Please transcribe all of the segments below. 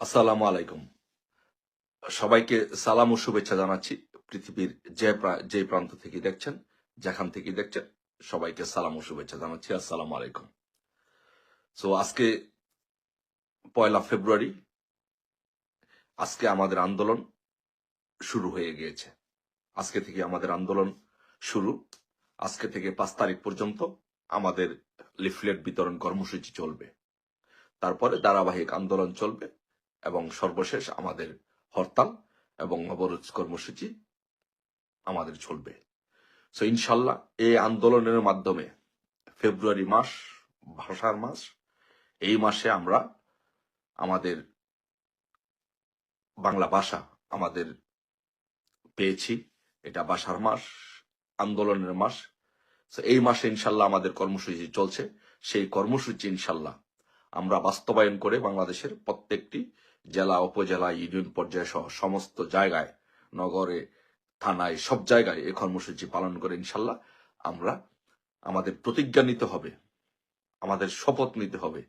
আসসালামু আলাইকুম। সবাইকে সালাম ও শুভেচ্ছা জানাচ্ছি। পৃথিবীর যে প্রান্ত থেকে দেখছেন, যেখান থেকে দেখছেন, সবাইকে সালাম ও শুভেচ্ছা জানাচ্ছি। আসসালামু আলাইকুম। আজকে ১লা ফেব্রুয়ারি। আজকে আমাদের আন্দোলন শুরু হয়ে গিয়েছে। আজকে থেকে আমাদের আন্দোলন শুরু। আজকে থেকে ৫ তারিখ পর্যন্ত আমাদের লিফলেট বিতরণ কর্মসূচি চলবে। তারপরে ধারাবাহিক আন্দোলন চলবে এবং সর্বশেষ আমাদের হরতাল এবং অবরোধ কর্মসূচি আমাদের চলবে। ইনশাল্লাহ এই আন্দোলনের মাধ্যমে ফেব্রুয়ারি মাস, ভাষার মাস, এই মাসে আমরা আমাদের বাংলা ভাষা আমাদের পেয়েছি। এটা ভাষার মাস, আন্দোলনের মাস। এই মাসে ইনশাল্লাহ আমাদের কর্মসূচি চলছে। সেই কর্মসূচি ইনশাল্লাহ আমরা বাস্তবায়ন করে বাংলাদেশের প্রত্যেকটি জেলা, উপজেলা, ইউনিয়ন পর্যায়ে সহ সমস্ত জায়গায়, নগরে, থানায়, সব জায়গায় এই কর্মসূচি পালন করে ইনশাল্লাহ আমরা আমাদের প্রতিজ্ঞা নিতে হবে, আমাদের শপথ নিতে হবে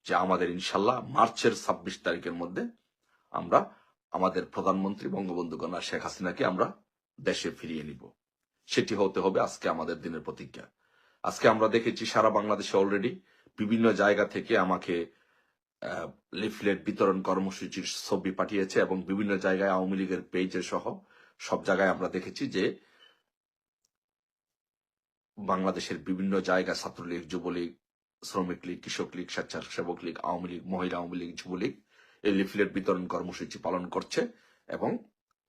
যে আমাদের ইনশাল্লাহ মার্চের ২৬ তারিখের মধ্যে আমরা আমাদের প্রধানমন্ত্রী বঙ্গবন্ধু কন্যা শেখ হাসিনাকে আমরা দেশে ফিরিয়ে নিব। সেটি হতে হবে আজকে আমাদের দিনের প্রতিজ্ঞা। আজকে আমরা দেখেছি সারা বাংলাদেশে অলরেডি বিভিন্ন জায়গা থেকে আমাকে লিফলেট বিতরণ কর্মসূচির ছবি পাঠিয়েছে এবং বিভিন্ন জায়গায় আওয়ামী লীগের পেজে সহ সব জায়গায় আমরা দেখেছি যে বাংলাদেশের বিভিন্ন জায়গায় ছাত্রলীগ, যুবলীগ, শ্রমিক লীগ, কৃষক লীগ, স্বেচ্ছাসেবক লীগ, আওয়ামী লীগ, মহিলা আওয়ামী লীগ, যুবলীগ এই লিফলেট বিতরণ কর্মসূচি পালন করছে এবং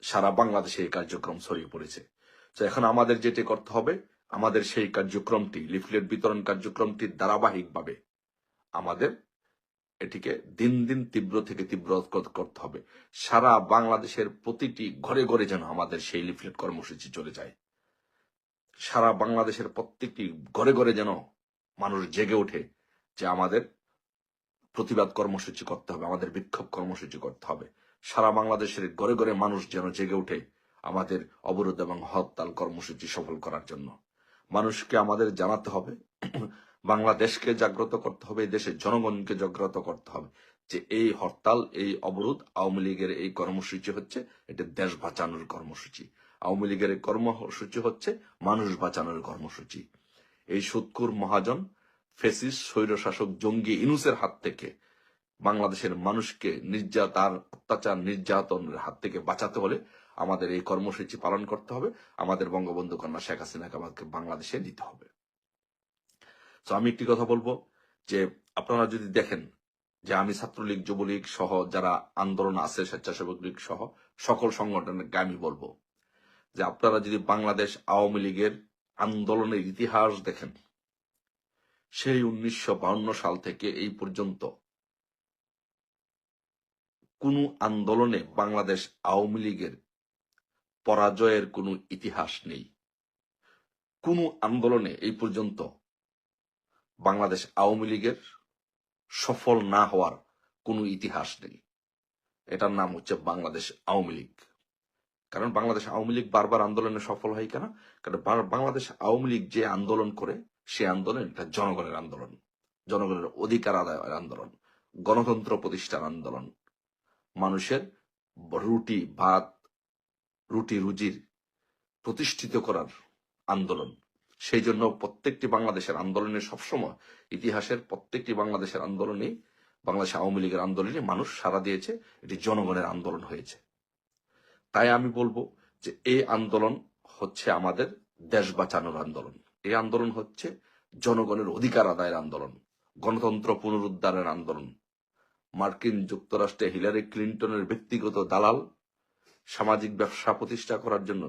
সারা বাংলাদেশে এই কার্যক্রম ছড়িয়ে পড়েছে। তো এখন আমাদের যেটি করতে হবে, আমাদের সেই কার্যক্রমটি, লিফলেট বিতরণ কার্যক্রমটি ধারাবাহিকভাবে আমাদের এটিকে দিন দিন তীব্র থেকে তীব্র করতে হবে। সারা বাংলাদেশের প্রতিটি ঘরে ঘরে যেন আমাদের সেই লিফলেট কর্মসূচি চলে যায়। সারা বাংলাদেশের প্রত্যেকটি ঘরে ঘরে যেন মানুষ জেগে ওঠে যে আমাদের প্রতিবাদ কর্মসূচি করতে হবে, আমাদের বিক্ষোভ কর্মসূচি করতে হবে। সারা বাংলাদেশের ঘরে ঘরে মানুষ যেন জেগে ওঠে আমাদের অবরোধ এবং হরতাল কর্মসূচি সফল করার জন্য। মানুষকে আমাদের জানাতে হবে, বাংলাদেশকে জাগ্রত করতে হবে, দেশের জনগণকে জাগ্রত করতে হবে যে এই হরতাল, এই অবরোধ, আওয়ামী লীগের এই কর্মসূচি হচ্ছে এটা দেশ বাঁচানোর কর্মসূচি। আওয়ামী লীগের এই কর্মসূচি হচ্ছে মানুষ বাঁচানোর কর্মসূচি। এই সুৎখুর মহাজন, ফেসিস্ট, স্বৈরশাসক জঙ্গি ইনুসের হাত থেকে বাংলাদেশের মানুষকে অত্যাচার, নির্যাতনের হাত থেকে বাঁচাতে হলে আমাদের এই কর্মসূচি পালন করতে হবে। আমাদের বঙ্গবন্ধু কন্যা শেখ হাসিনাকে আমাদেরকে বাংলাদেশে নিতে হবে। আমি একটি কথা বলবো যে আপনারা যদি দেখেন যে আমি ছাত্রলীগ, যুবলীগ সহ যারা আন্দোলন আছে, স্বেচ্ছাসেবক লীগ সহ সকল সংগঠনকে আমি বলবো যে আপনারা যদি বাংলাদেশ আওয়ামী লীগের আন্দোলনের ইতিহাস দেখেন, সেই ১৯৫২ সাল থেকে এই পর্যন্ত কোন আন্দোলনে বাংলাদেশ আওয়ামী লীগের পরাজয়ের কোনো ইতিহাস নেই। কোন আন্দোলনে এই পর্যন্ত বাংলাদেশ আওয়ামী লীগের সফল না হওয়ার কোনো ইতিহাস নেই। এটার নাম হচ্ছে বাংলাদেশ আওয়ামী লীগ। কারণ বাংলাদেশ আওয়ামী লীগ বারবার আন্দোলনে সফল হয় কেন? কারণ বাংলাদেশ আওয়ামী লীগ যে আন্দোলন করে, সে আন্দোলন এটা জনগণের আন্দোলন, জনগণের অধিকার আদায়ের আন্দোলন, গণতন্ত্র প্রতিষ্ঠার আন্দোলন, মানুষের রুটি ভাত, রুটি রুজির প্রতিষ্ঠিত করার আন্দোলন। সেই জন্য প্রত্যেকটি বাংলাদেশের আন্দোলনে সবসময়, ইতিহাসের প্রত্যেকটি বাংলাদেশের আন্দোলনে, বাংলাদেশ আওয়ামী লীগের আন্দোলনে মানুষ সাড়া দিয়েছে, এটি জনগণের আন্দোলন হয়েছে। তাই আমি বলবো যে এই আন্দোলন হচ্ছে আমাদের দেশ বাঁচানোর আন্দোলন। এই আন্দোলন হচ্ছে জনগণের অধিকার আদায়ের আন্দোলন, গণতন্ত্র পুনরুদ্ধারের আন্দোলন। মার্কিন যুক্তরাষ্ট্রে হিলারি ক্লিন্টনের ব্যক্তিগত দালাল সামাজিক ব্যবসা প্রতিষ্ঠা করার জন্য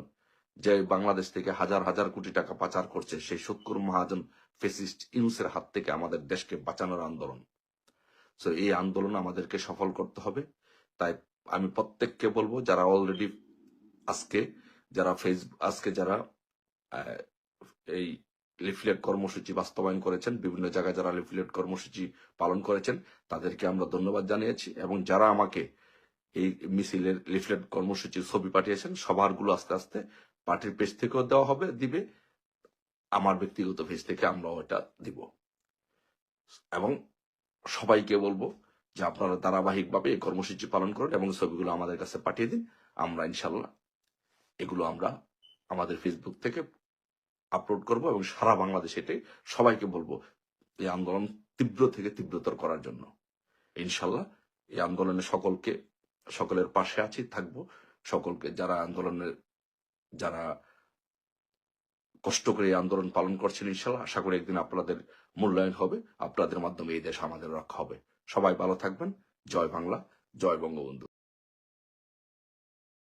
যে বাংলাদেশ থেকে হাজার হাজার কোটি টাকা পাচার করছে, সেই সুৎখুর মহাজন ফেসিস্ট ইউনূসের হাত থেকে আমাদের দেশকে বাঁচানোর আন্দোলন। এই আন্দোলন আমাদেরকে সফল করতে হবে। তাই আমি প্রত্যেককে বলবো যারা অলরেডি আজকে যারা এই লিফলেট কর্মসূচি বাস্তবায়ন করেছেন, বিভিন্ন জায়গায় যারা লিফলেট কর্মসূচি পালন করেছেন, তাদেরকে আমরা ধন্যবাদ জানিয়েছি। এবং যারা আমাকে এই মিছিলের লিফলেট কর্মসূচির ছবি পাঠিয়েছেন, সবারগুলো আস্তে আস্তে পার্টির পেজ থেকেও দেওয়া হবে, দিবে, আমার ব্যক্তিগত পেজ থেকে আমরাও এটা দিব। এবং সবাইকে বলবো যে আপনারা ধারাবাহিকভাবে এই কর্মসূচি পালন করুন এবং ছবিগুলো আমাদের কাছে পাঠিয়ে দিন। আমরা ইনশাল্লাহ এগুলো আমরা আমাদের ফেসবুক থেকে আপলোড করব এবং সারা বাংলাদেশে এটাই সবাইকে বলবো এই আন্দোলন তীব্র থেকে তীব্রতর করার জন্য। ইনশাল্লাহ এই আন্দোলনে সকলের পাশে আছি, থাকবো। সকলকে যারা কষ্ট করে এই আন্দোলন পালন করছেন, ইনশাল্লাহ আশা করি একদিন আপনাদের মূল্যায়ন হবে, আপনাদের মাধ্যমে এই দেশ আমাদের রক্ষা হবে। সবাই ভালো থাকবেন। জয় বাংলা, জয় বঙ্গবন্ধু।